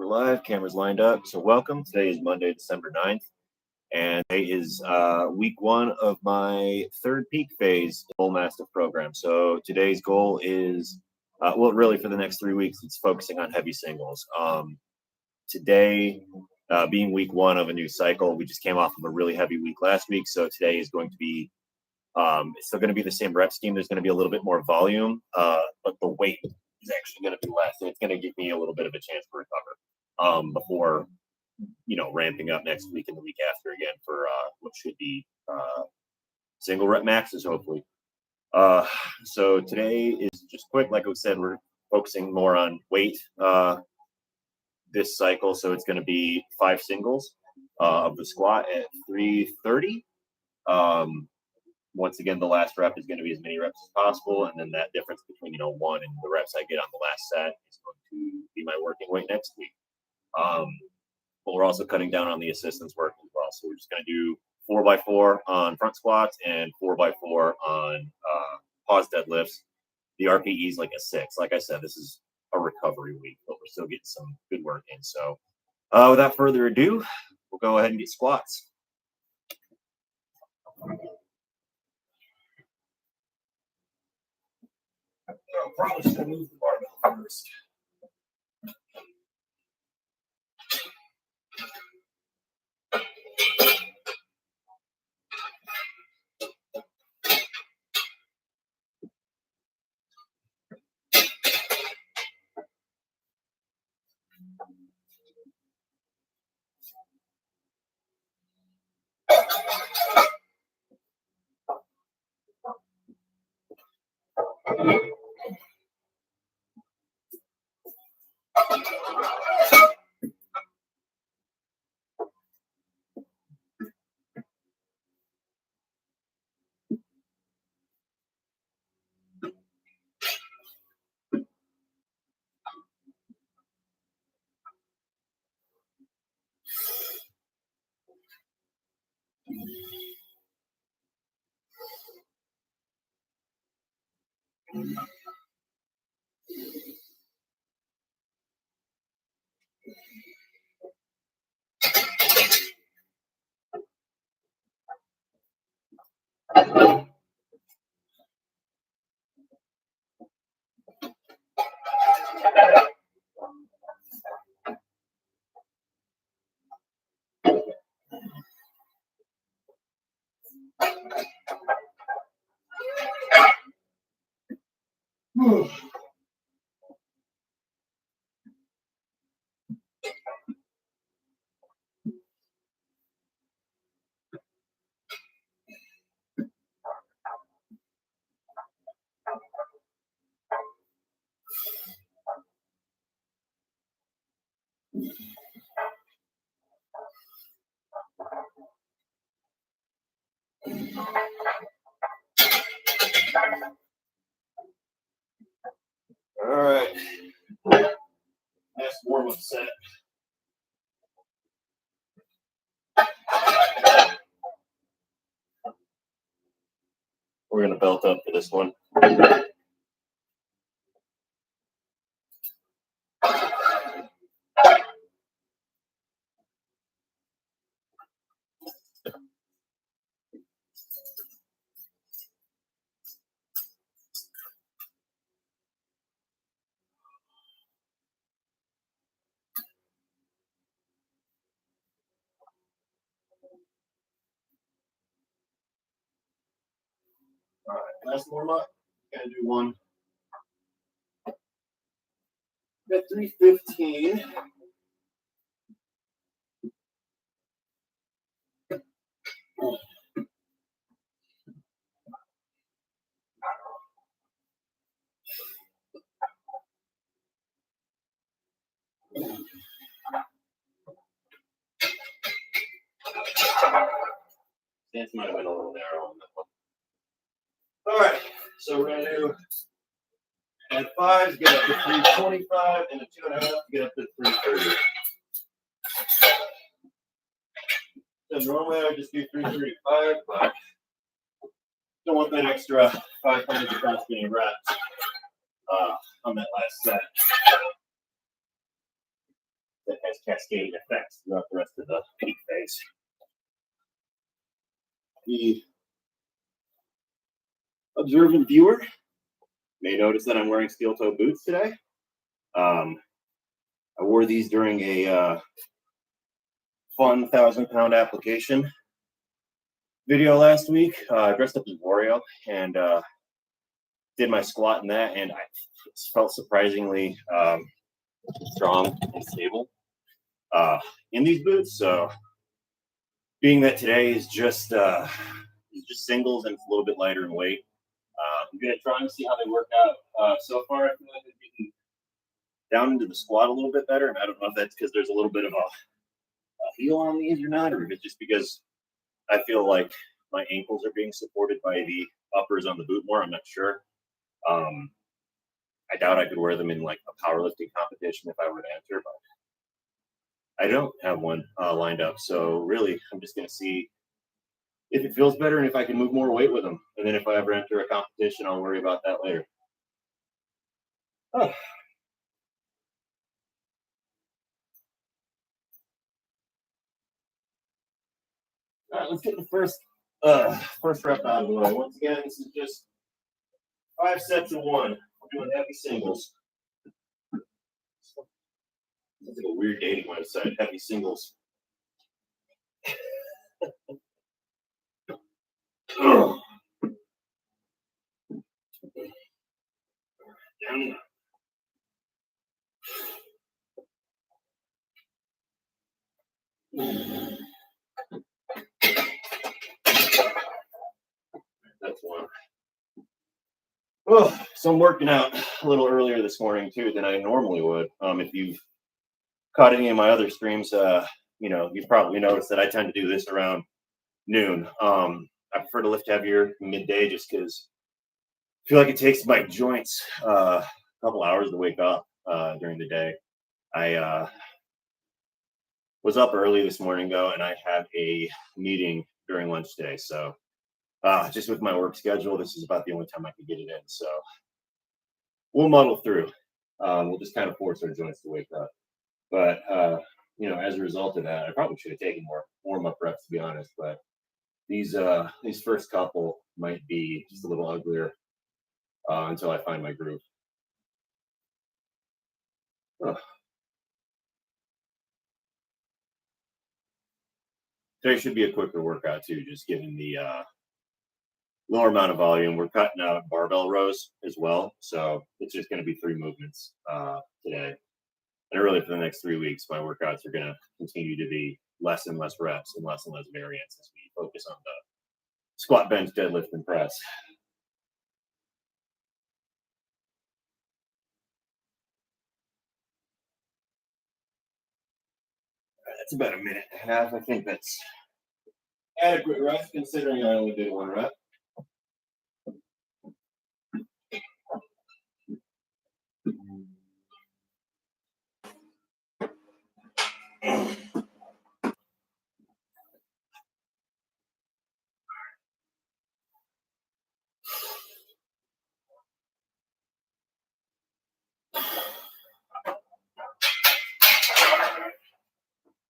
Live, cameras lined up. So welcome. Today is Monday, December 9th, and today is week one of my third peak phase Bowl Mastiff program. So today's goal is, well, really for the next 3 weeks, it's focusing on heavy singles. Today, being week one of a new cycle, we just came off of a really heavy week last week. So today is going to be, it's still going to be the same rep scheme. There's going to be a little bit more volume, but the weight is actually going to be less, and it's going to give me a little bit of a chance to recover before, ramping up next week and the week after again for what should be single rep maxes, hopefully. So today is just quick. Like I said, we're focusing more on weight this cycle. So it's going to be 5 singles of the squat at 330. Once again, the last rep is going to be as many reps as possible. And then that difference between, one and the reps I get on the last set is going to be my working weight next week. But we're also cutting down on the assistance work as well. So we're just going to do 4x4 on front squats and 4x4 on pause deadlifts. The RPE is like a 6. Like I said, this is a recovery week, but we're still getting some good work in. So without further ado, we'll go ahead and get squats. I'm probably just going to move the barbell first. All right. Last warm-up set. We're going to belt up for this one. All right, last warm up. Gonna do one at 315. Stance might have been a little narrow on that one. All right, so we're gonna do at 5s, get up to 325, and a 2.5, get up to 330. So normally I would just do 335, but don't want that extra 500 to cross getting reps on that last set. That has cascading effects throughout the rest of the peak phase. The observant viewer may notice that I'm wearing steel toe boots today. I wore these during a fun 1,000-pound application video last week. I dressed up as Wario and did my squat in that, and I felt surprisingly strong and stable in these boots. So, being that today is just singles and it's a little bit lighter in weight, I'm gonna try and see how they work out. So far, I feel like they're getting down into the squat a little bit better, and I don't know if that's because there's a little bit of a heel on these or not, or if it's just because I feel like my ankles are being supported by the uppers on the boot more. I'm not sure. I doubt I could wear them in like a powerlifting competition if I were to enter, but I don't have one lined up. So really, I'm just gonna see if it feels better and if I can move more weight with them. And then if I ever enter a competition, I'll worry about that later. Oh. All right, let's get the first rep out of the way. Once again, this is just 5 sets of 1. We're doing heavy singles. Sounds like a weird dating website, heavy singles. Down and up. That's one. Oh, so I'm working out a little earlier this morning too than I normally would. If you've caught any of my other streams, you've probably noticed that I tend to do this around noon. I prefer to lift heavier midday just because I feel like it takes my joints a couple hours to wake up during the day. I was up early this morning though, and I had a meeting during lunch today. So just with my work schedule, this is about the only time I could get it in. So we'll muddle through. We'll just kind of force our joints to wake up. But as a result of that, I probably should have taken more warm-up reps to be honest. But these first couple might be just a little uglier until I find my groove. Today should be a quicker workout too, just given the lower amount of volume. We're cutting out barbell rows as well, so it's just going to be 3 movements today. And really, for the next 3 weeks, my workouts are going to continue to be less and less reps and less variance as we focus on the squat, bench, deadlift, and press. That's about 1.5 minutes. I think that's adequate rest considering I only did 1 rep.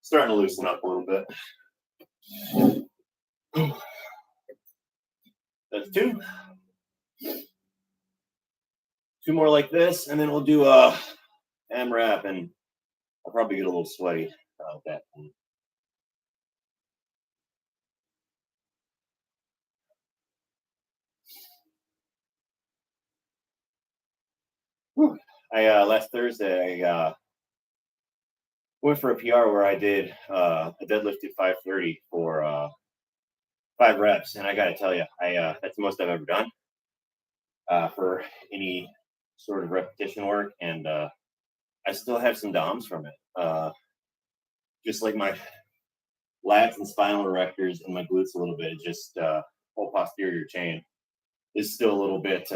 Starting to loosen up a little bit. That's 2. 2 more like this, and then we'll do a AMRAP, and I'll probably get a little sweaty at that point. Last Thursday I went for a PR where I did a deadlift at 530 for 5 reps, and I got to tell you, that's the most I've ever done for any sort of repetition work, and I still have some DOMs from it. Just like my lats and spinal erectors and my glutes a little bit, just whole posterior chain is still a little bit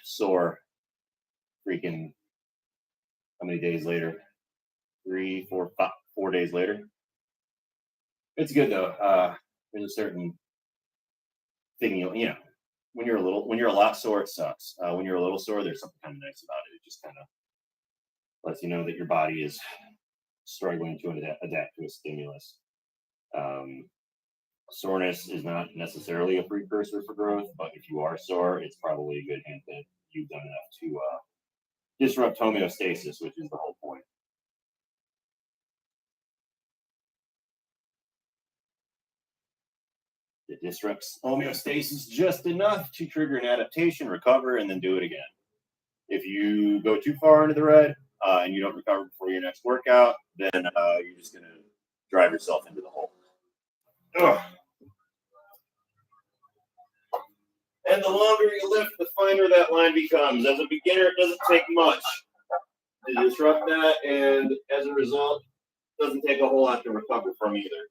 sore. Freaking, how many days later? 3, 4, 5, 4 days later. It's good though. There's a certain thing when you're a lot sore, it sucks. When you're a little sore, there's something kind of nice about it. It just kind of lets you know that your body is struggling to adapt to a stimulus. Soreness is not necessarily a precursor for growth, but if you are sore, it's probably a good hint that you've done enough to disrupt homeostasis, which is the whole point. It disrupts homeostasis just enough to trigger an adaptation, recover, and then do it again. If you go too far into the red and you don't recover before your next workout, then you're just going to drive yourself into the hole. Ugh. And the longer you lift, the finer that line becomes. As a beginner, it doesn't take much to disrupt that, and as a result, it doesn't take a whole lot to recover from either.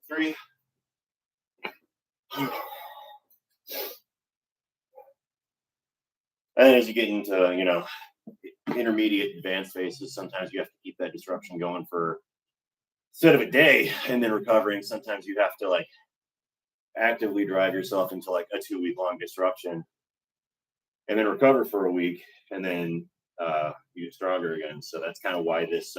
Three. And as you get into, intermediate advanced phases, sometimes you have to keep that disruption going for instead of a day and then recovering. Sometimes you have to actively drive yourself into a 2-week long disruption and then recover for a week and then you get stronger again. So that's kind of why this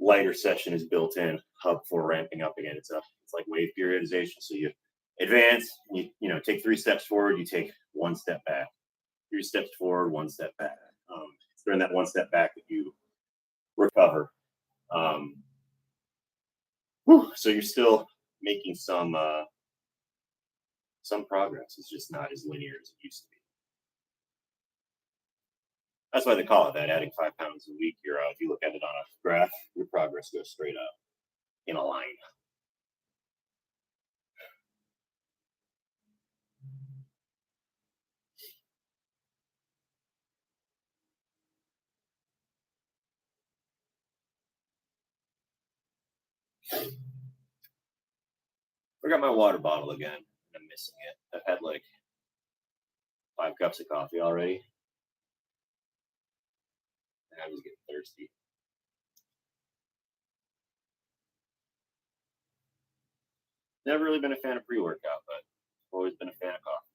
lighter session is built in before ramping up again. It's like wave periodization. So you advance, you take 3 steps forward, you take 1 step back, 3 steps forward, 1 step back. It's during that 1 step back that you recover. So you're still making some progress. It's just not as linear as it used to be. That's why they call it that, adding 5 pounds a week. If you look at it on a graph, your progress goes straight up in a line. Forgot my water bottle again. I'm missing it. I've had 5 cups of coffee already. And I was getting thirsty. Never really been a fan of pre-workout, but always been a fan of coffee.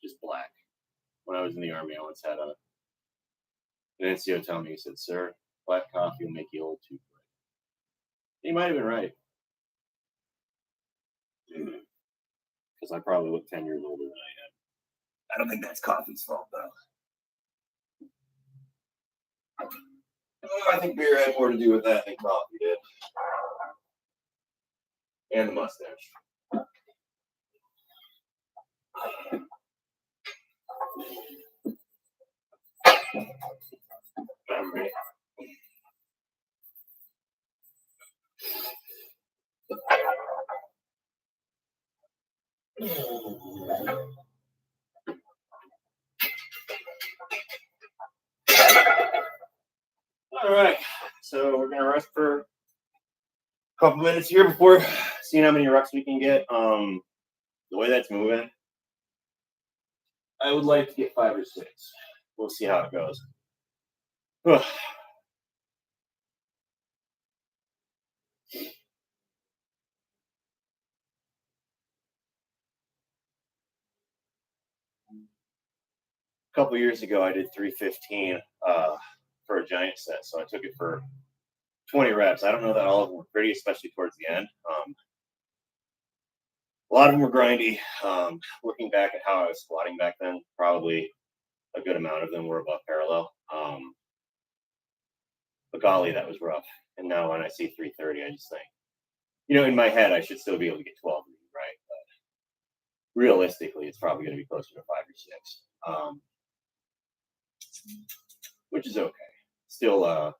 Just black. When I was in the Army, I once had an NCO tell me, he said, "Sir, black coffee will make you old too quick." He might have been right. Because I probably look 10 years older than I am. I don't think that's coffee's fault, though. I think beer had more to do with that than coffee did. And the mustache. All right, so we're gonna rest for a couple minutes here before seeing how many reps we can get. The way that's moving, I would like to get 5 or 6. We'll see how it goes. A couple years ago, I did 315 for a giant set, so I took it for 20 reps. I don't know that all of them were pretty, especially towards the end. A lot of them were grindy. Looking back at how I was squatting back then, probably a good amount of them were above parallel. But golly, that was rough. And now when I see 330, I just think, in my head, I should still be able to get 12, right? But realistically, it's probably going to be closer to 5 or 6, which is okay. Still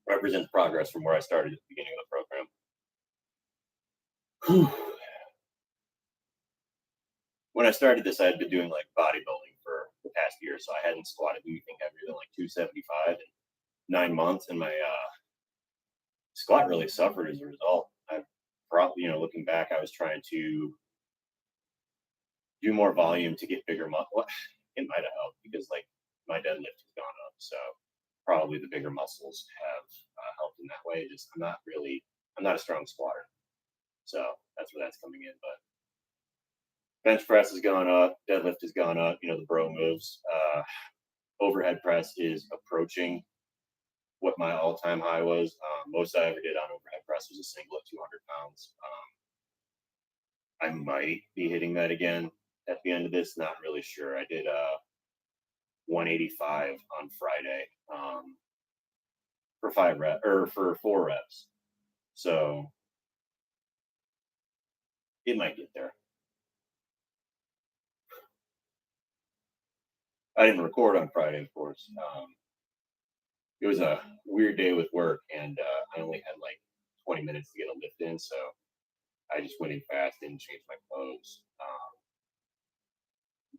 represents progress from where I started at the beginning of the program. When I started this, I had been doing bodybuilding for the past year, so I hadn't squatted anything heavier than 275 in 9 months, and my squat really suffered as a result. I looking back, I was trying to do more volume to get bigger muscle. It might have helped because like my deadlift has gone up, so probably the bigger muscles have helped in that way. Just I'm not a strong squatter, so that's where that's coming in. But bench press has gone up, deadlift has gone up. The bro moves. Overhead press is approaching what my all-time high was. Most I ever did on overhead press was a single at 200 pounds. I might be hitting that again at the end of this. Not really sure. I did 185 on Friday for 4 reps. So it might get there. I didn't record on Friday, of course. It was a weird day with work, and I only had like 20 minutes to get a lift in, so I just went in fast, didn't change my clothes,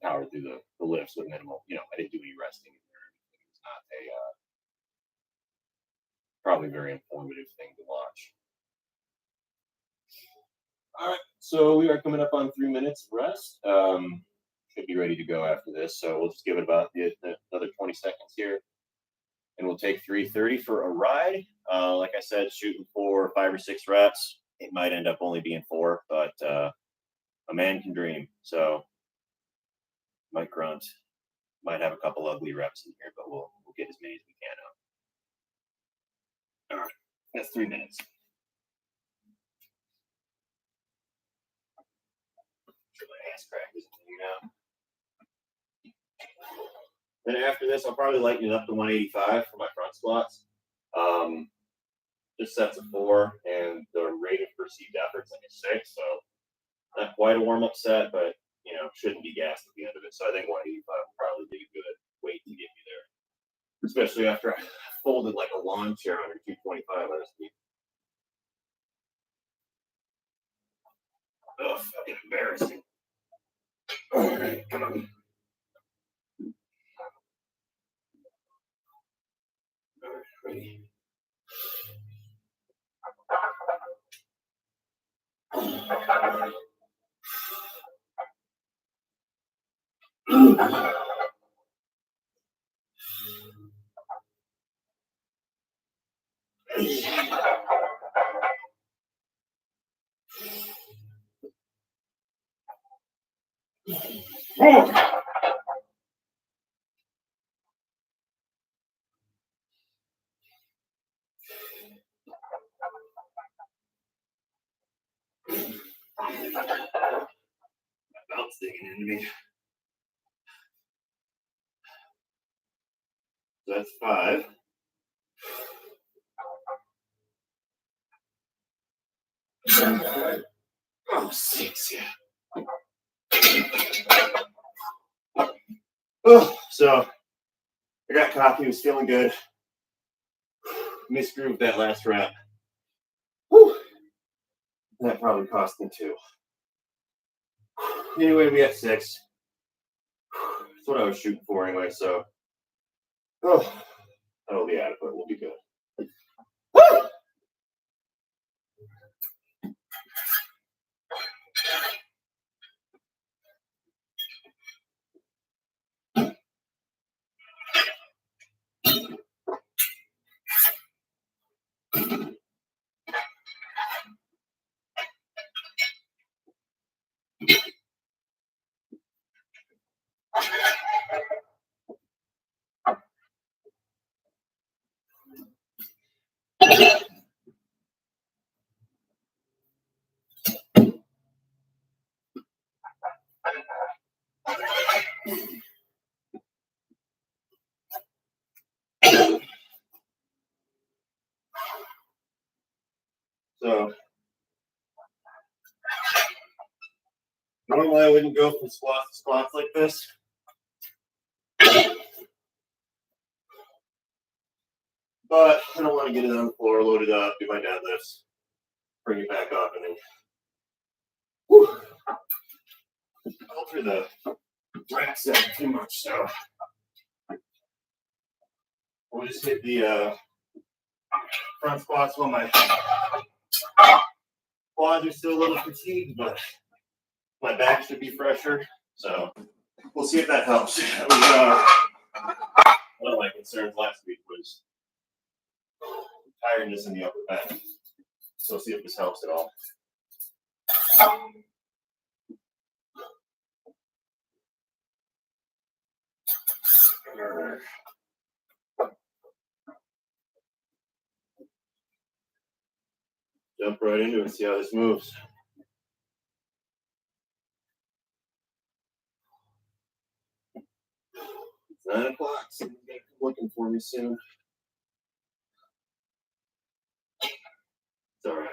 powered through the lifts with minimal. I didn't do any resting in there. It was not a probably very informative thing to watch. All right, so we are coming up on 3 minutes rest. Should be ready to go after this, so we'll just give it about another 20 seconds here, and we'll take 330 for a ride. Like I said, shooting for 5 or 6 reps. It might end up only being 4, but a man can dream. So might grunt, might have a couple ugly reps in here, but we'll get as many as we can out. All right, that's 3 minutes. Sure, my ass crack isn't hanging out. Then after this, I'll probably lighten it up to 185 for my front squats. Just sets of 4, and the rate of perceived effort's like a 6, so not quite a warm-up set, but shouldn't be gassed at the end of it. So I think 185 will probably be a good weight to get me there, especially after I folded like a lawn chair under 225 last week. Oh, fucking embarrassing. All right, come on. All right, ready. Belt's digging into me. So that's 5. Oh, 6, yeah. Oh, so I got coffee, was feeling good. Misgrooved that last rep. Whew. That probably cost me 2. Anyway, we got 6. That's what I was shooting for anyway, so that'll be adequate. We'll be good. Woo! So normally I wouldn't go from squats to squats like this. But I don't want to get it on the floor, load it up, do my deadlifts, bring it back up, and then alter the rack set too much. So we'll just hit the front squats while my Quads are still a little fatigued, but my back should be fresher. So we'll see if that helps. One of my concerns last week was tiredness in the upper back. So we'll see if this helps at all. Jump right into it and see how this moves. 9 o'clock. Someone's gonna come looking for me soon. It's all right.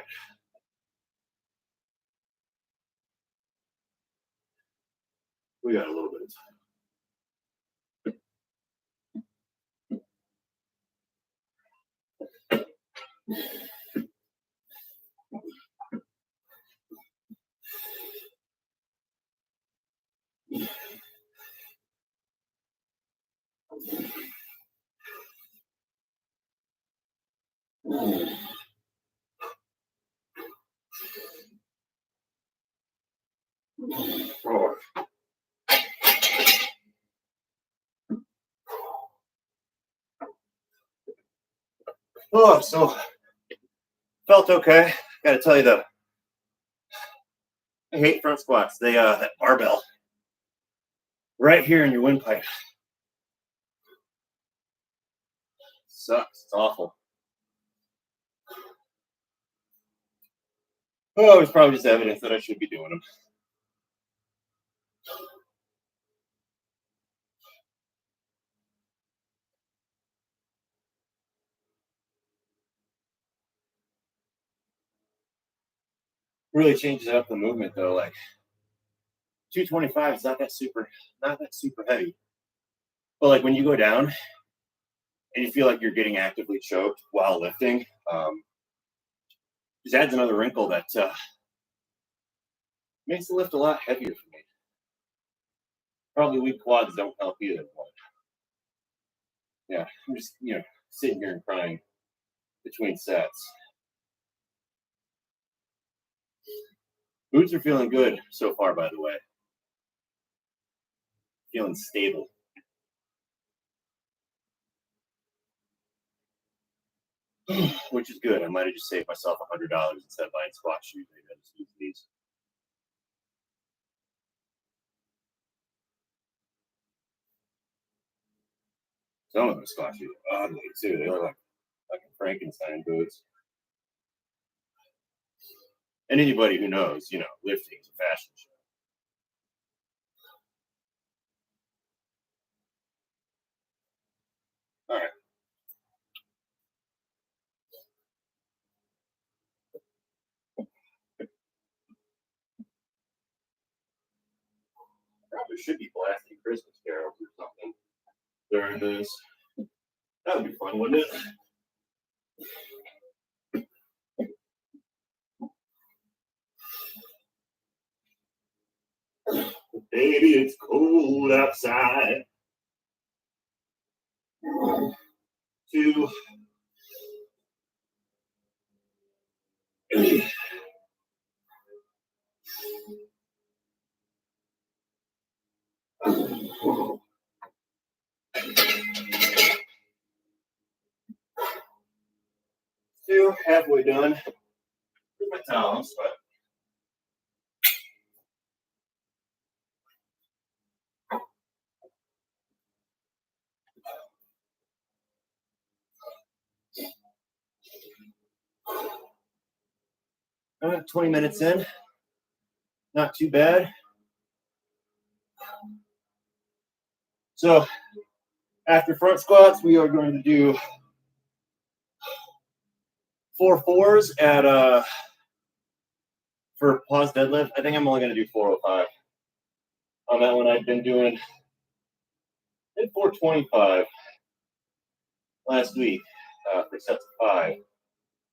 We got a little bit of time. Oh, so felt okay. Got to tell you though, I hate front squats. They that barbell right here in your windpipe sucks. It's awful. Oh, it's probably just evidence that I should be doing them. Really changes up the movement though. Like 225 is not that super heavy. But like when you go down and you feel like you're getting actively choked while lifting, just adds another wrinkle that makes the lift a lot heavier for me. Probably weak quads don't help either. But yeah, I'm just sitting here and crying between sets. Boots are feeling good so far, by the way. Feeling stable. Which is good. I might have just saved myself $100 instead of buying squat shoes. Maybe I just use these. Some of the squat shoes are ugly too. They look like Frankenstein boots. And anybody who knows, lifting is a fashion show. All right. Probably should be blasting Christmas carols or something during this. That would be fun, wouldn't it? Baby, it's cold outside. Two. Two, halfway done. With my towels, but all right, 20 minutes in. Not too bad. So after front squats, we are going to do 4 4s at for pause deadlift. I think I'm only going to do 405 on that one. I've been doing 425 last week for sets of 5.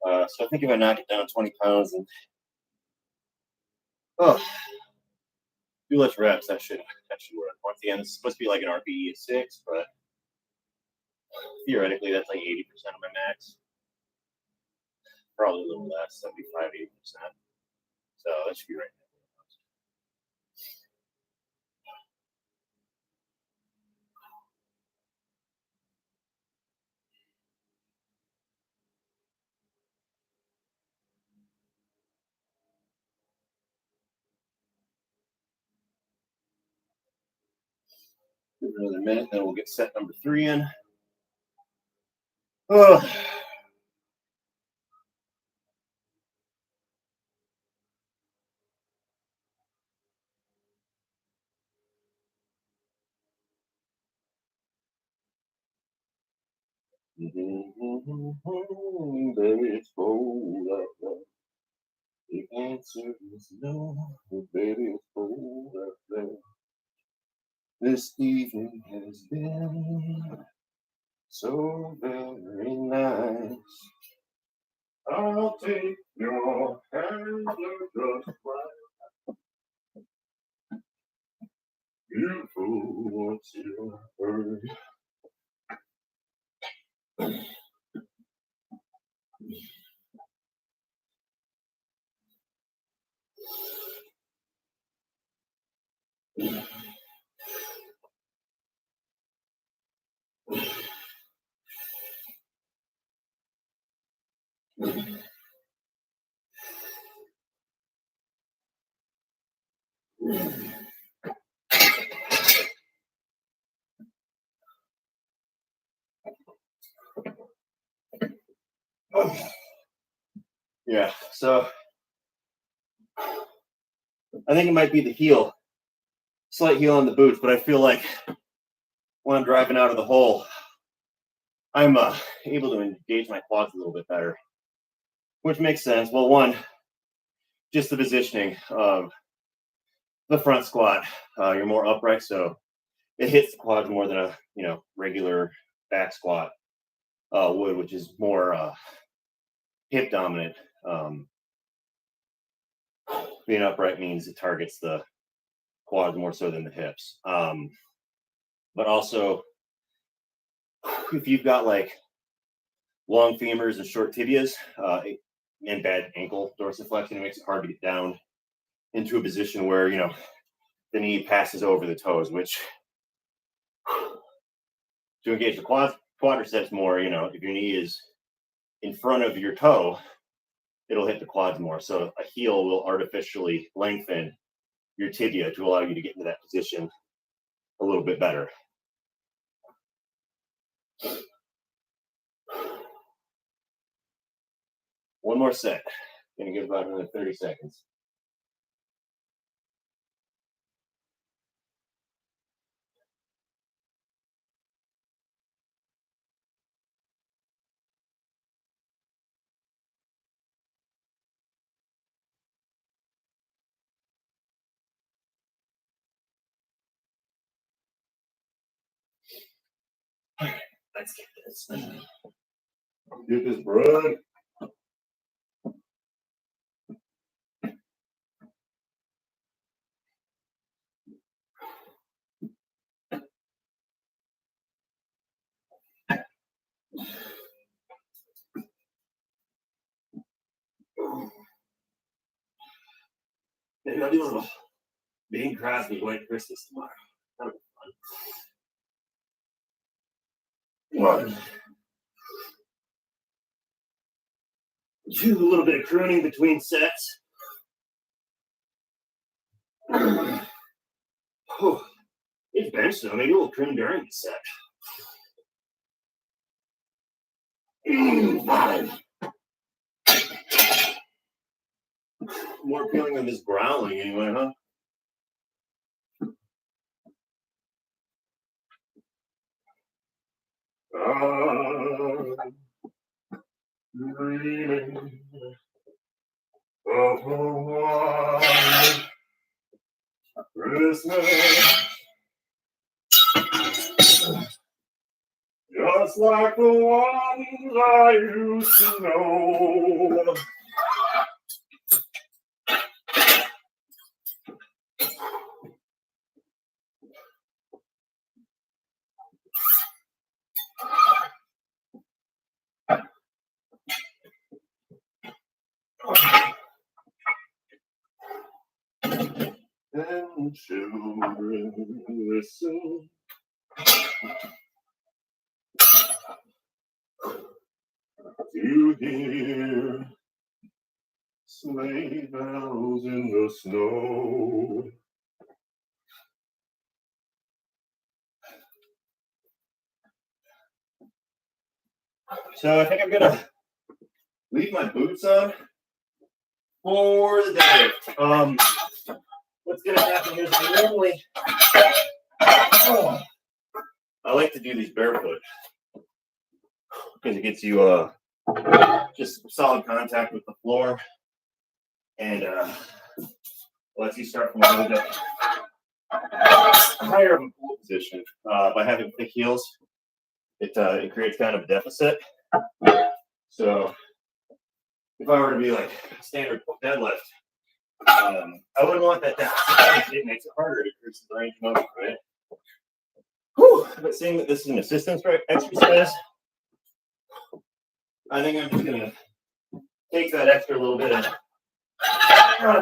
So I think if I knock it down 20 pounds and do less reps, that should work. Once again, it's supposed to be like an RPE of 6, but theoretically that's like 80% of my max. Probably a little less, 75, 80%. much for you right now. Give it another minute, then we'll get set number 3 in. Oh. Baby, it's cold out there. The answer is no, baby, it's cold out there. This evening has been so very nice. I'll take your hand just right. Beautiful, what's your word? Yeah, so I think it might be the heel, slight heel on the boots, but I feel like when I'm driving out of the hole, I'm able to engage my quads a little bit better, which makes sense. Well, one, just the positioning of the front squat. You're more upright, so it hits the quads more than a regular back squat would, which is more hip dominant. Being upright means it targets the quads more so than the hips. But also, if you've got like long femurs and short tibias and bad ankle dorsiflexion, it makes it hard to get down into a position where the knee passes over the toes, which to engage the quadriceps more, if your knee is in front of your toe, it'll hit the quads more. So a heel will artificially lengthen your tibia to allow you to get into that position a little bit better. One more set. Gonna give about another 30 seconds. Let's get this. Get this bread. Maybe I'll do a little Bing Crosby White Christmas tomorrow. That'll be fun. One. Do a little bit of crooning between sets. Oh, it's bench though. Maybe we'll croon during the set. 5. More appealing than this growling anyway, huh? Dreaming of a white Christmas, just like the ones I used to know. children, listen. You hear sleigh bells in the snow. So I think I'm gonna leave my boots on for the day. What's gonna happen is normally I like to do these barefoot because it gets you just solid contact with the floor and lets you start from a little bit higher of a pool position. By having thick heels, it creates kind of a deficit. So if I were to be like standard deadlift, I wouldn't want that deficit. It makes it harder. It increases the range of motion, right? Whew. But seeing that this is an assistance exercise, I think I'm just gonna take that extra little bit of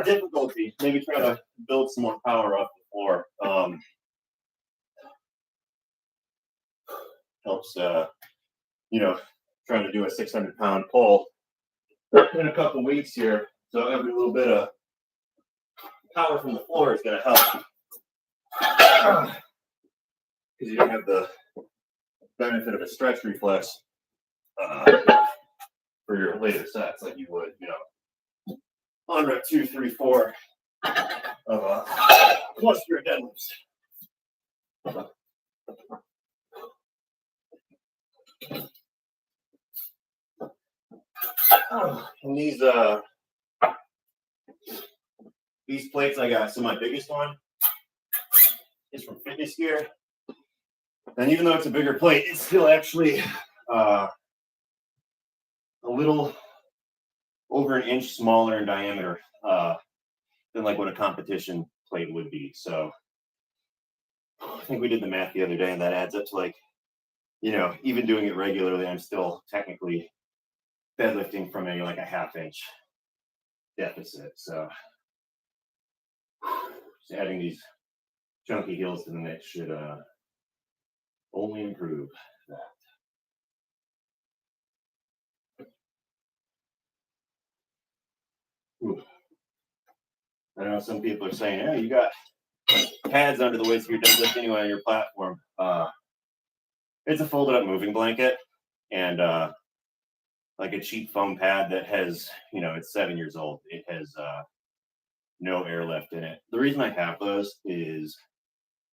difficulty, maybe try to build some more power off the floor. Helps, trying to do a 600-pound pull in a couple weeks here. So every little bit of power from the floor is going to help. Because you don't have the benefit of a stretch reflex for your later sets like you would, on rep 2, 3, 4 of cluster deadlifts. And these plates I got, so my biggest one is from Fitness Gear. And even though it's a bigger plate, it's still actually a little over an inch smaller in diameter than like what a competition plate would be. So I think we did the math the other day, and that adds up to like, even doing it regularly, I'm still technically deadlifting from a half-inch deficit. So adding these chunky heels to the mix should only improve that. Ooh. I know some people are saying, "Hey, you got pads under the weights of your deadlift anyway on your platform." It's a folded-up moving blanket, and like a cheap foam pad that has, it's 7 years old. It has no air left in it. The reason I have those is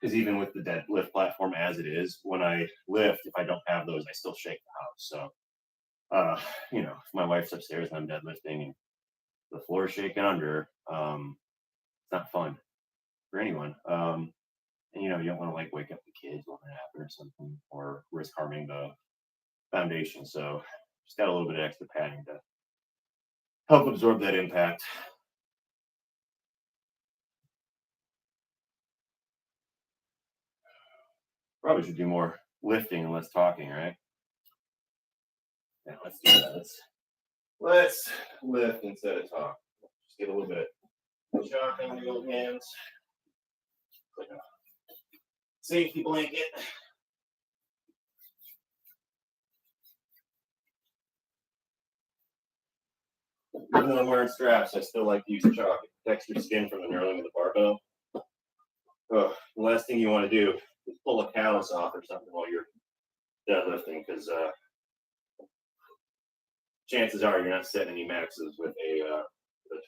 because even with the deadlift platform as it is, when I lift, if I don't have those, I still shake the house. So, if my wife's upstairs and I'm deadlifting and the floor is shaking under, it's not fun for anyone. And you don't want to wake up the kids when they're napping or something, or risk harming the foundation. So just got a little bit of extra padding to help absorb that impact. Probably should do more lifting and less talking, right? Yeah, let's do that. Let's lift instead of talk. Just get a little bit of chalk on the old hands. Like a safety blanket. Even though I'm wearing straps, I still like to use chalk. It protects your skin from the knurling of the barbell. The last thing you want to do is pull a callus off or something while you're deadlifting, because chances are you're not setting any maxes with a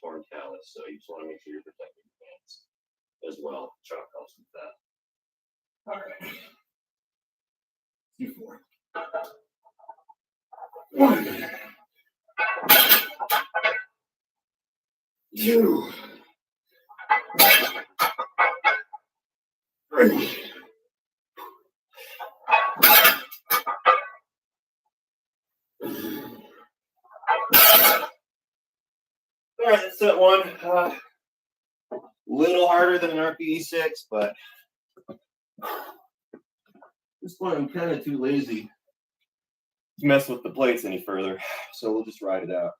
torn callus. So you just want to make sure you're protecting your hands as well. Chalk helps with that. All right. 2, 4. 1, 2, 3. All right, that's set one. Little harder than an RPE 6, but this one I'm kind of too lazy to mess with the plates any further, so we'll just ride it out.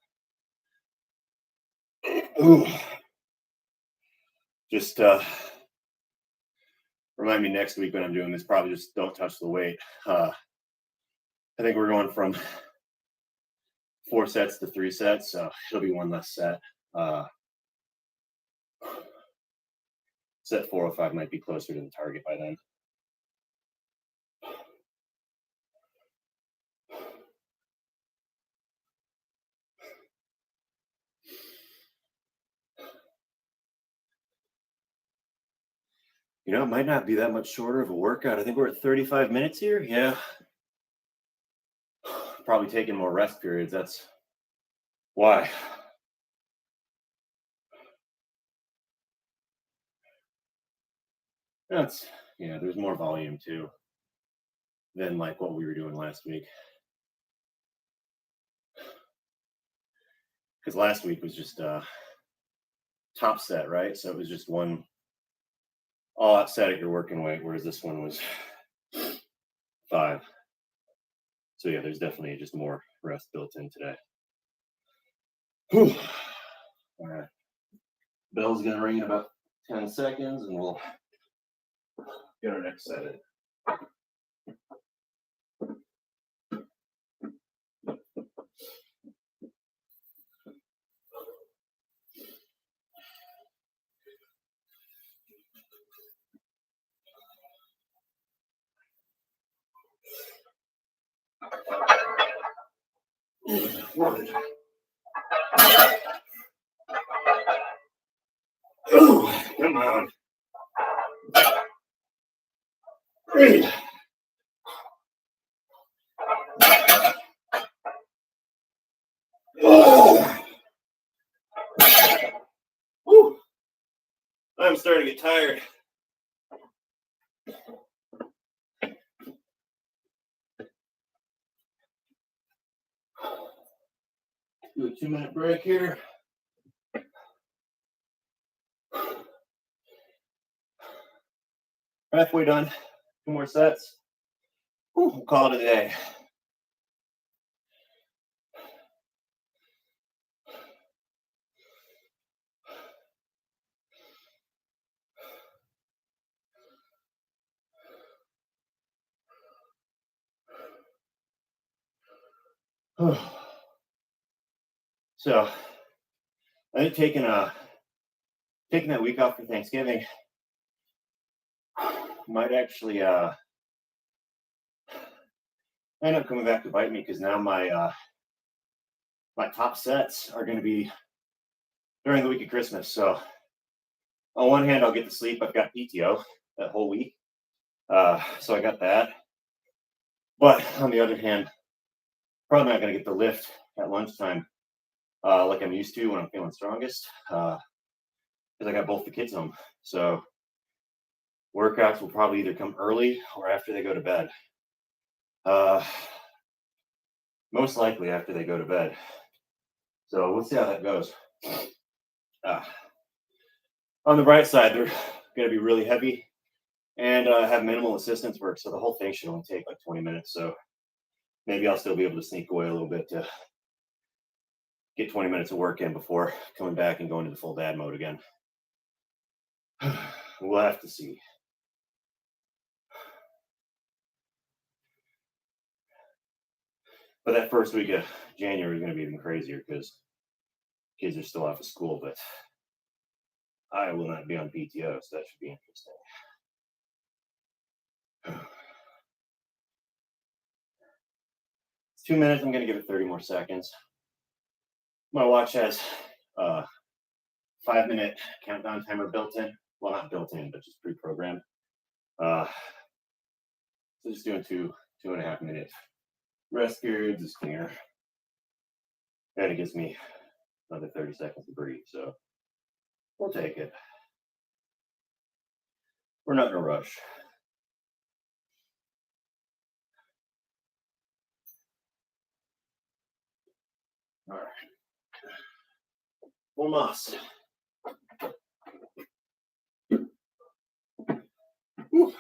Ooh. Just remind me next week when I'm doing this, probably just don't touch the weight. I think we're going from 4 sets to 3 sets, so it'll be one less set. Set 405 might be closer to the target by then. You know, it might not be that much shorter of a workout. I think we're at 35 minutes here. Yeah. Probably taking more rest periods. That's why. That's, yeah, there's more volume too than like what we were doing last week. Because last week was just top set, right? So it was just one all out set at your working weight, whereas this one was 5. So yeah, there's definitely just more rest built in today. Whew. All right. Bell's gonna ring in about 10 seconds and we'll get our next set in. Ooh, come on. Woo. I'm starting to get tired. Do a 2-minute break here. Halfway done. 2 more sets. We'll call it a day. So I think taking that week off for Thanksgiving might actually end up coming back to bite me, because now my top sets are going to be during the week of Christmas. So on one hand, I'll get to sleep. I've got PTO that whole week, so I got that. But on the other hand, probably not going to get the lift at lunchtime like I'm used to when I'm feeling strongest, because I got both the kids home. So workouts will probably either come early or after they go to bed. Most likely after they go to bed. So we'll see how that goes. On the bright side, they're going to be really heavy and have minimal assistance work. So the whole thing should only take like 20 minutes. So maybe I'll still be able to sneak away a little bit to get 20 minutes of work in before coming back and going into full dad mode again. We'll have to see. But that first week of January is going to be even crazier because kids are still off of school, but I will not be on PTO, so that should be interesting. It's 2 minutes. I'm going to give it 30 more seconds. My watch has a 5-minute countdown timer built in. Well, not built in, but just pre-programmed. So just doing 2.5 minute rest periods is cleaner. And it gives me another 30 seconds to breathe. So we'll take it. We're not in a rush. All right. One más. Whew.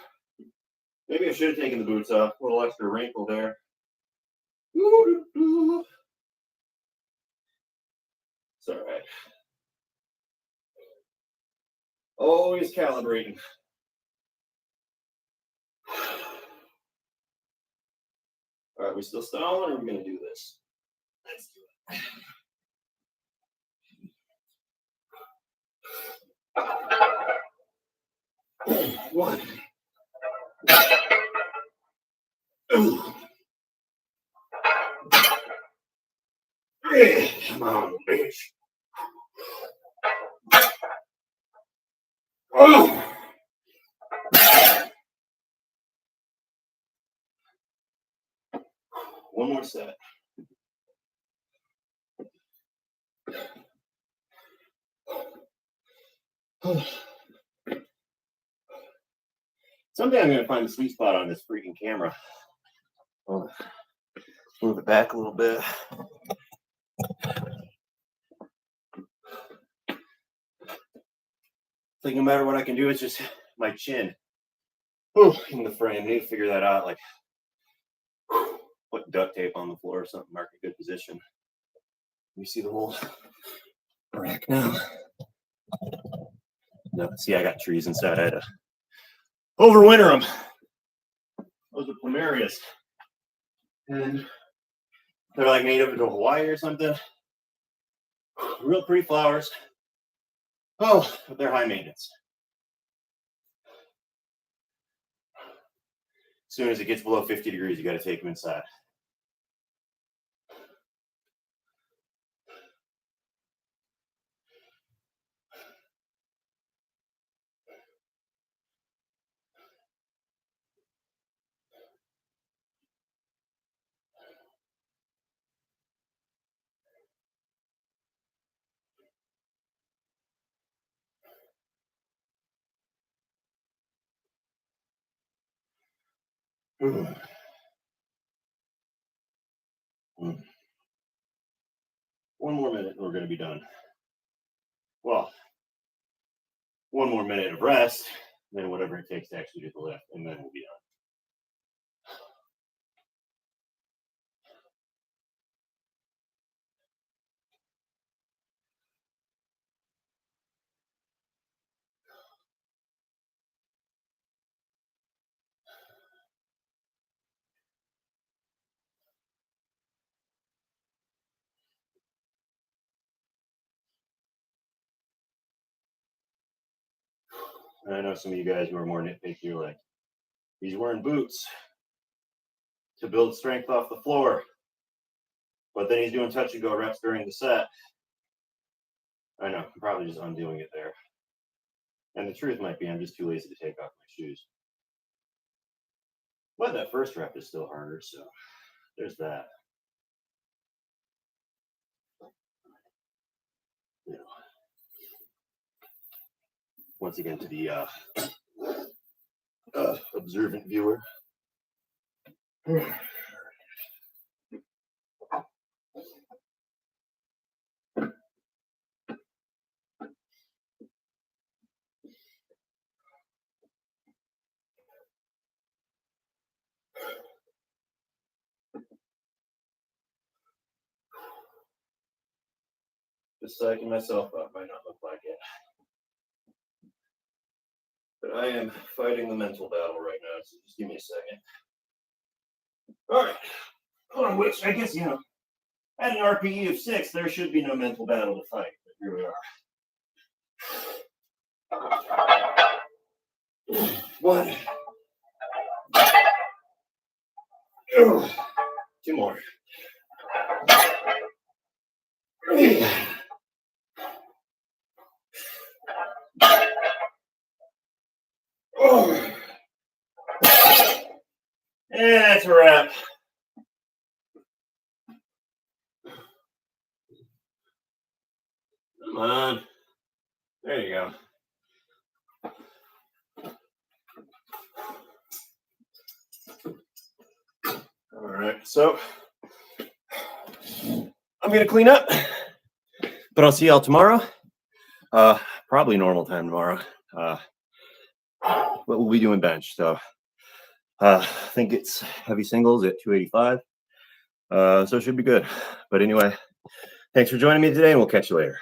Maybe I should have taken the boots off. A little extra wrinkle there. It's all right. Always calibrating. All right, we still stalling, or are we gonna do this? Let's do it. One. Three. Come on, bitch. Oh. One more set. Someday I'm going to find the sweet spot on this freaking camera. Oh, move it back a little bit. It's like no matter what I can do, it's just my chin. Oh, in the frame. I need to figure that out. Like, put duct tape on the floor or something, mark a good position. You see the whole rack now? No, see, I got trees inside. I had to overwinter them. Those are plumerias. And they're like native to Hawaii or something. Real pretty flowers. Oh, but they're high maintenance. As soon as it gets below 50 degrees, you got to take them inside. One more minute and we're going to be done. Well, one more minute of rest, then whatever it takes to actually do the lift, and then we'll be done. And I know some of you guys who are more nitpicky are like, he's wearing boots to build strength off the floor, but then he's doing touch and go reps during the set. I know, I'm probably just undoing it there. And the truth might be I'm just too lazy to take off my shoes. But that first rep is still harder, so there's that. You know, once again, to the observant viewer. Just psyching myself up might not look like it. But I am fighting the mental battle right now, so just give me a second. All right. On which, I guess, you know, at an RPE of 6, there should be no mental battle to fight, but here we are. One. Two more. And that's a wrap. Come on. There you go. All right, so I'm gonna clean up, but I'll see y'all tomorrow. Probably normal time tomorrow. But we'll be doing bench, so I think it's heavy singles at 285. So it should be good. But anyway, thanks for joining me today, and we'll catch you later.